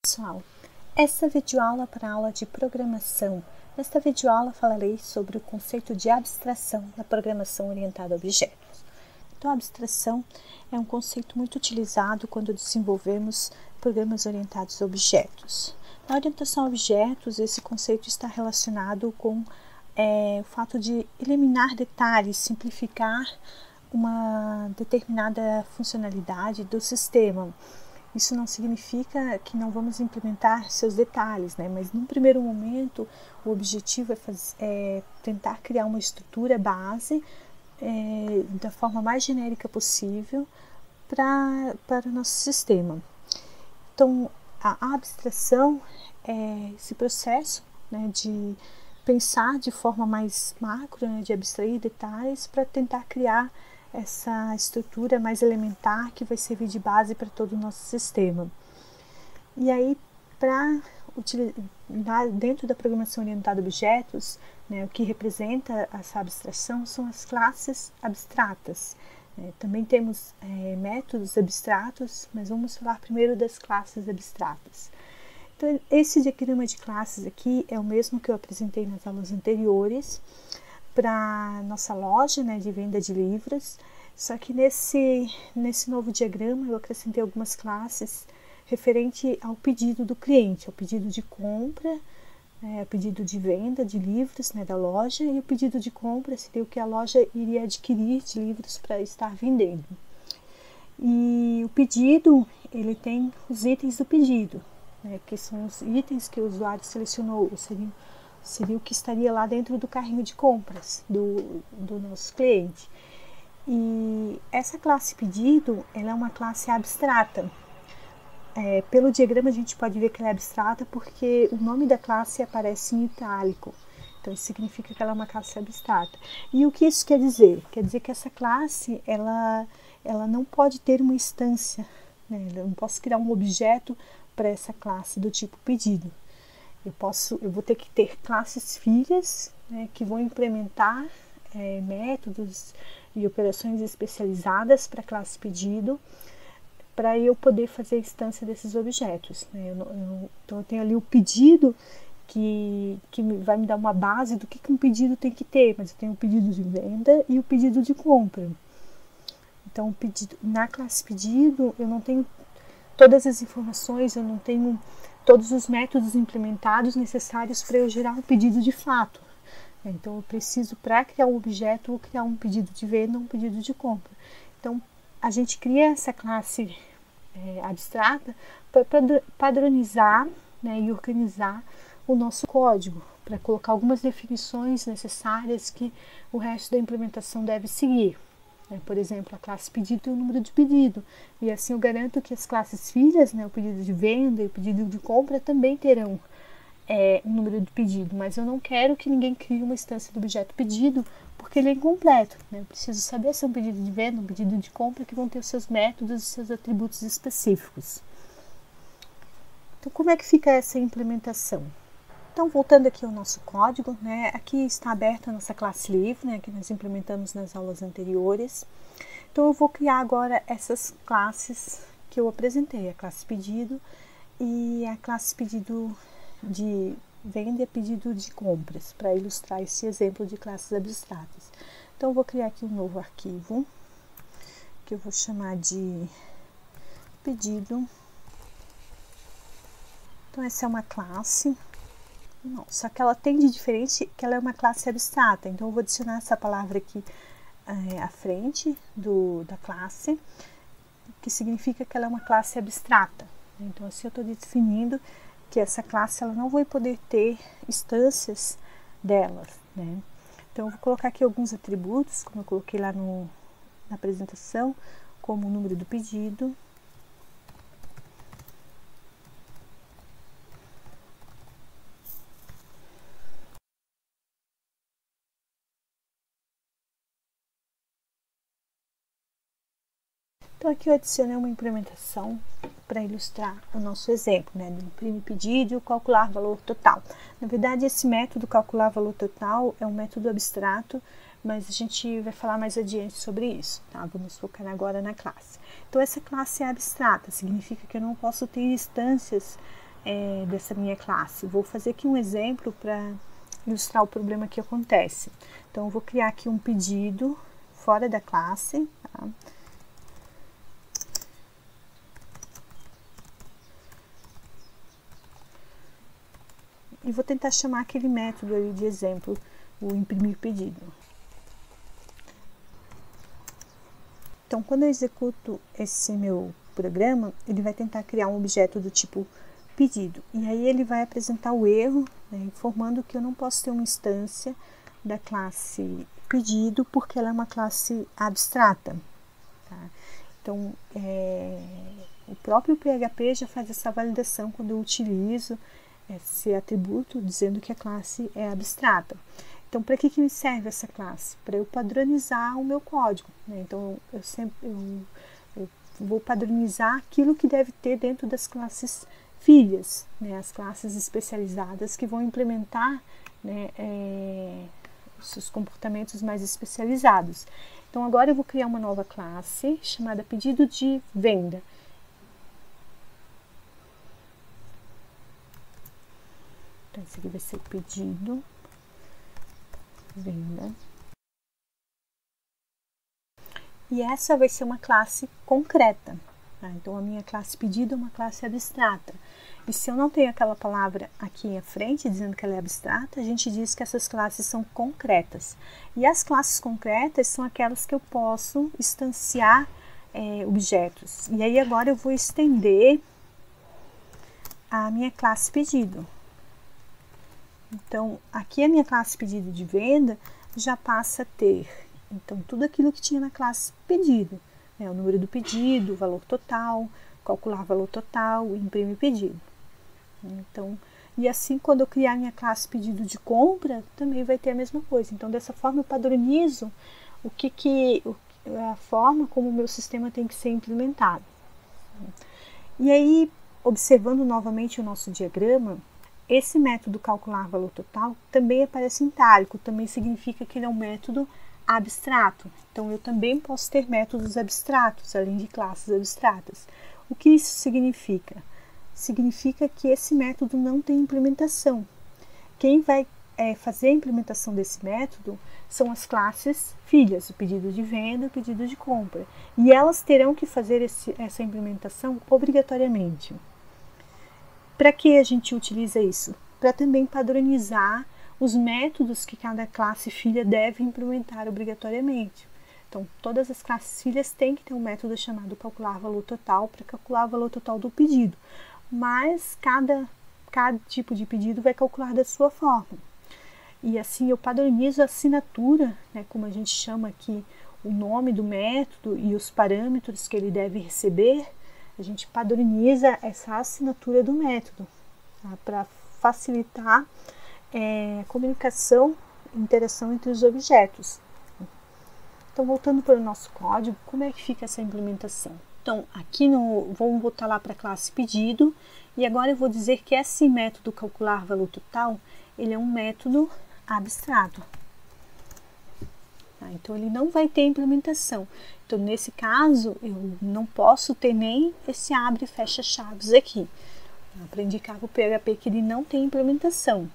Pessoal, essa videoaula para a aula de programação. Nesta videoaula falarei sobre o conceito de abstração na programação orientada a objetos. Então, a abstração é um conceito muito utilizado quando desenvolvemos programas orientados a objetos. Na orientação a objetos, esse conceito está relacionado com o fato de eliminar detalhes, simplificar uma determinada funcionalidade do sistema. Isso não significa que não vamos implementar seus detalhes, né? Mas num primeiro momento o objetivo é tentar criar uma estrutura base da forma mais genérica possível para o nosso sistema. Então, a abstração é esse processo, né, de pensar de forma mais macro, né, de abstrair detalhes para tentar criar essa estrutura mais elementar que vai servir de base para todo o nosso sistema. E aí, dentro da programação orientada a objetos, né, o que representa essa abstração são as classes abstratas. Também temos métodos abstratos, mas vamos falar primeiro das classes abstratas. Então, esse diagrama de classes aqui é o mesmo que eu apresentei nas aulas anteriores para nossa loja, né, de venda de livros, só que nesse novo diagrama eu acrescentei algumas classes referente ao pedido do cliente, ao pedido de compra, ao pedido de venda de livros, né, da loja, e o pedido de compra seria o que a loja iria adquirir de livros para estar vendendo. E o pedido, ele tem os itens do pedido, né, que são os itens que o usuário selecionou, seria o que estaria lá dentro do carrinho de compras do nosso cliente. E essa classe pedido, ela é uma classe abstrata. Pelo diagrama a gente pode ver que ela é abstrata porque o nome da classe aparece em itálico. Então isso significa que ela é uma classe abstrata. E o que isso quer dizer? Quer dizer que essa classe, ela não pode ter uma instância, né? Eu não posso criar um objeto para essa classe do tipo pedido. Eu vou ter que ter classes filhas, né, que vão implementar métodos e operações especializadas para a classe pedido, para eu poder fazer a instância desses objetos, né? Então eu tenho ali o pedido que vai me dar uma base do que um pedido tem que ter, mas eu tenho o pedido de venda e o pedido de compra. Então na classe pedido eu não tenho todas as informações, eu não tenho todos os métodos implementados necessários para eu gerar um pedido de fato. Então eu preciso, para criar um objeto, criar um pedido de venda, um pedido de compra. Então a gente cria essa classe abstrata para padronizar, né, e organizar o nosso código, para colocar algumas definições necessárias que o resto da implementação deve seguir. Por exemplo, a classe pedido tem o número de pedido, e assim eu garanto que as classes filhas, né, o pedido de venda e o pedido de compra também terão um número de pedido, mas eu não quero que ninguém crie uma instância do objeto pedido, porque ele é incompleto, né? Eu preciso saber se é um pedido de venda, um pedido de compra, que vão ter os seus métodos e seus atributos específicos. Então, como é que fica essa implementação? Então, voltando aqui ao nosso código, né, aqui está aberta a nossa classe livre, né, que nós implementamos nas aulas anteriores. Então, eu vou criar agora essas classes que eu apresentei, a classe pedido e a classe pedido de venda e pedido de compras, para ilustrar esse exemplo de classes abstratas. Então, eu vou criar aqui um novo arquivo, que eu vou chamar de pedido. Então, essa é uma classe. Não, só que ela tem de diferente que ela é uma classe abstrata, então eu vou adicionar essa palavra aqui à frente da classe, que significa que ela é uma classe abstrata. Então assim eu estou definindo que essa classe ela não vai poder ter instâncias delas, né? Então eu vou colocar aqui alguns atributos, como eu coloquei lá na apresentação, como o número do pedido, então aqui eu adicionei uma implementação para ilustrar o nosso exemplo, né, do imprime pedido e calcular valor total. Na verdade, esse método calcular valor total é um método abstrato, mas a gente vai falar mais adiante sobre isso, tá? Vamos focar agora na classe. Então, essa classe é abstrata, significa que eu não posso ter instâncias dessa minha classe. Vou fazer aqui um exemplo para ilustrar o problema que acontece. Então, eu vou criar aqui um pedido fora da classe, tá? E vou tentar chamar aquele método ali de exemplo, o imprimir pedido. Então, quando eu executo esse meu programa, ele vai tentar criar um objeto do tipo pedido. E aí ele vai apresentar o erro, né, informando que eu não posso ter uma instância da classe pedido, porque ela é uma classe abstrata. Tá? Então, o próprio PHP já faz essa validação quando eu utilizo esse atributo dizendo que a classe é abstrata. Então, para que me serve essa classe? Para eu padronizar o meu código, né? Então, eu vou padronizar aquilo que deve ter dentro das classes filhas, né? As classes especializadas que vão implementar, né, os comportamentos mais especializados. Então, agora eu vou criar uma nova classe chamada pedido de venda. Então, esse aqui vai ser o pedido, venda. E essa vai ser uma classe concreta. Tá? Então, a minha classe pedido é uma classe abstrata. E se eu não tenho aquela palavra aqui à frente, dizendo que ela é abstrata, a gente diz que essas classes são concretas. E as classes concretas são aquelas que eu posso instanciar objetos. E aí, agora eu vou estender a minha classe pedido. Então, aqui a minha classe pedido de venda já passa a ter, então, tudo aquilo que tinha na classe pedido, né? O número do pedido, o valor total, calcular o valor total, imprimir pedido. Então, e assim, quando eu criar minha classe pedido de compra, também vai ter a mesma coisa. Então, dessa forma, eu padronizo a forma como o meu sistema tem que ser implementado. E aí, observando novamente o nosso diagrama, esse método calcular valor total também aparece em itálico, também significa que ele é um método abstrato. Então, eu também posso ter métodos abstratos, além de classes abstratas. O que isso significa? Significa que esse método não tem implementação. Quem vai fazer a implementação desse método são as classes filhas, o pedido de venda e o pedido de compra. E elas terão que fazer essa implementação obrigatoriamente. Para que a gente utiliza isso? Para também padronizar os métodos que cada classe filha deve implementar obrigatoriamente. Então, todas as classes filhas têm que ter um método chamado calcular valor total para calcular o valor total do pedido. Mas cada tipo de pedido vai calcular da sua forma. E assim eu padronizo a assinatura, né, como a gente chama aqui, o nome do método e os parâmetros que ele deve receber. A gente padroniza essa assinatura do método, tá? Para facilitar a comunicação e interação entre os objetos. Então, voltando para o nosso código, como é que fica essa implementação? Então, aqui vamos voltar lá para a classe pedido, e agora eu vou dizer que esse método calcular valor total, ele é um método abstrato. Tá? Então, ele não vai ter implementação. Então, nesse caso, eu não posso ter nem esse abre e fecha chaves aqui, tá? Para indicar para o PHP que ele não tem implementação.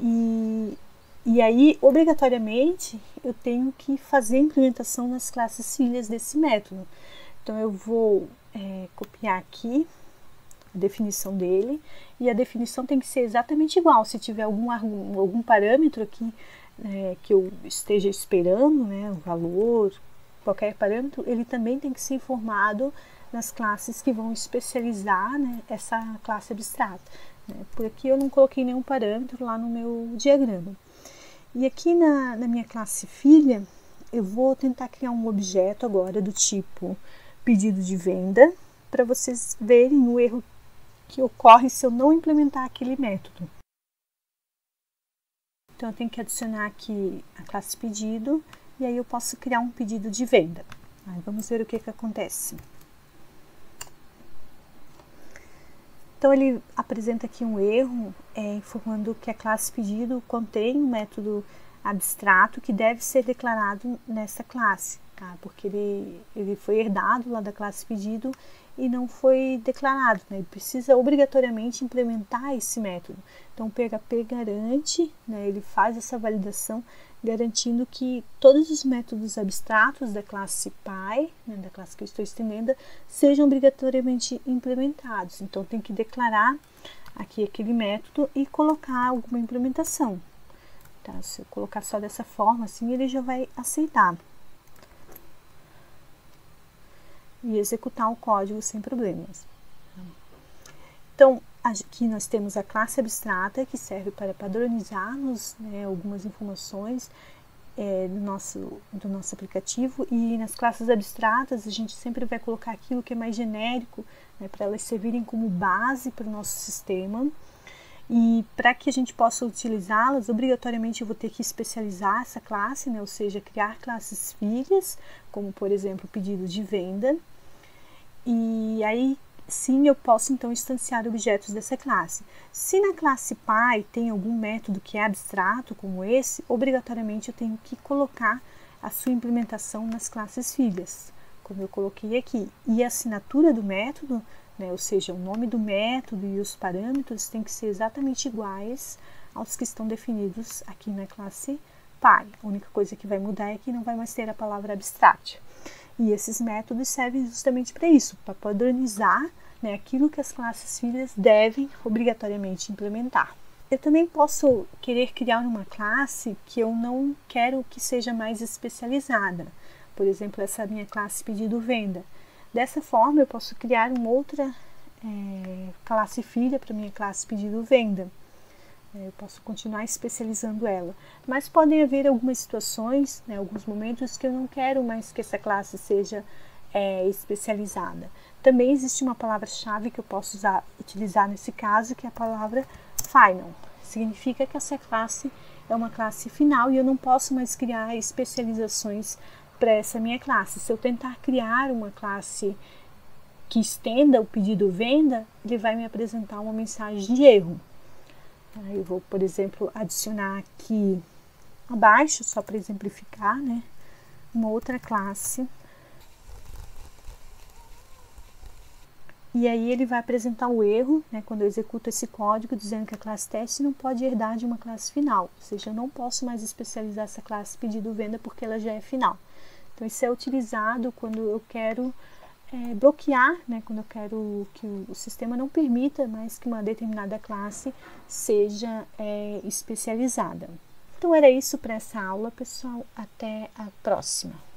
E aí, obrigatoriamente, eu tenho que fazer a implementação nas classes filhas desse método. Então, eu vou copiar aqui a definição dele, e a definição tem que ser exatamente igual. Se tiver algum parâmetro aqui que eu esteja esperando, né, o valor, qualquer parâmetro, ele também tem que ser informado nas classes que vão especializar, né, essa classe abstrata. Né. Por aqui eu não coloquei nenhum parâmetro lá no meu diagrama. E aqui na minha classe filha, eu vou tentar criar um objeto agora do tipo pedido de venda, para vocês verem o erro que ocorre se eu não implementar aquele método. Então, eu tenho que adicionar aqui a classe pedido, e aí eu posso criar um pedido de venda. Aí, vamos ver o que acontece. Então, ele apresenta aqui um erro, informando que a classe pedido contém um método abstrato que deve ser declarado nessa classe. tá? Porque ele foi herdado lá da classe pedido e não foi declarado, né? Ele precisa obrigatoriamente implementar esse método. Então o PHP garante, né, ele faz essa validação garantindo que todos os métodos abstratos da classe Pi, né, da classe que eu estou estendendo, sejam obrigatoriamente implementados. Então tem que declarar aqui aquele método e colocar alguma implementação. Tá? Se eu colocar só dessa forma, assim, ele já vai aceitar e executar o código sem problemas. Então, aqui nós temos a classe abstrata, que serve para padronizarmos, né, algumas informações do nosso aplicativo, e nas classes abstratas a gente sempre vai colocar aquilo que é mais genérico, né, para elas servirem como base para o nosso sistema. E para que a gente possa utilizá-las, obrigatoriamente eu vou ter que especializar essa classe, né? Ou seja, criar classes filhas, como por exemplo pedido de venda. E aí sim eu posso então instanciar objetos dessa classe. Se na classe Pi tem algum método que é abstrato, como esse, obrigatoriamente eu tenho que colocar a sua implementação nas classes filhas, como eu coloquei aqui. E a assinatura do método, né, ou seja, o nome do método e os parâmetros têm que ser exatamente iguais aos que estão definidos aqui na classe Pi. A única coisa que vai mudar é que não vai mais ter a palavra abstract. E esses métodos servem justamente para isso, para padronizar, né, aquilo que as classes filhas devem obrigatoriamente implementar. Eu também posso querer criar uma classe que eu não quero que seja mais especializada. Por exemplo, essa minha classe pedido venda. Dessa forma, eu posso criar uma outra classe filha para minha classe pedido venda. Eu posso continuar especializando ela. Mas podem haver algumas situações, né, alguns momentos que eu não quero mais que essa classe seja especializada. Também existe uma palavra-chave que eu posso utilizar nesse caso, que é a palavra final. Significa que essa classe é uma classe final e eu não posso mais criar especializações para essa minha classe. Se eu tentar criar uma classe que estenda o pedido venda, ele vai me apresentar uma mensagem de erro. Eu vou, por exemplo, adicionar aqui abaixo, só para exemplificar, né, uma outra classe. E aí ele vai apresentar o erro, né, quando eu executo esse código, dizendo que a classe teste não pode herdar de uma classe final. Ou seja, eu não posso mais especializar essa classe pedido venda porque ela já é final. Então isso é utilizado quando eu quero bloquear, né, quando eu quero que o sistema não permita mais que uma determinada classe seja especializada. Então era isso para essa aula, pessoal. Até a próxima.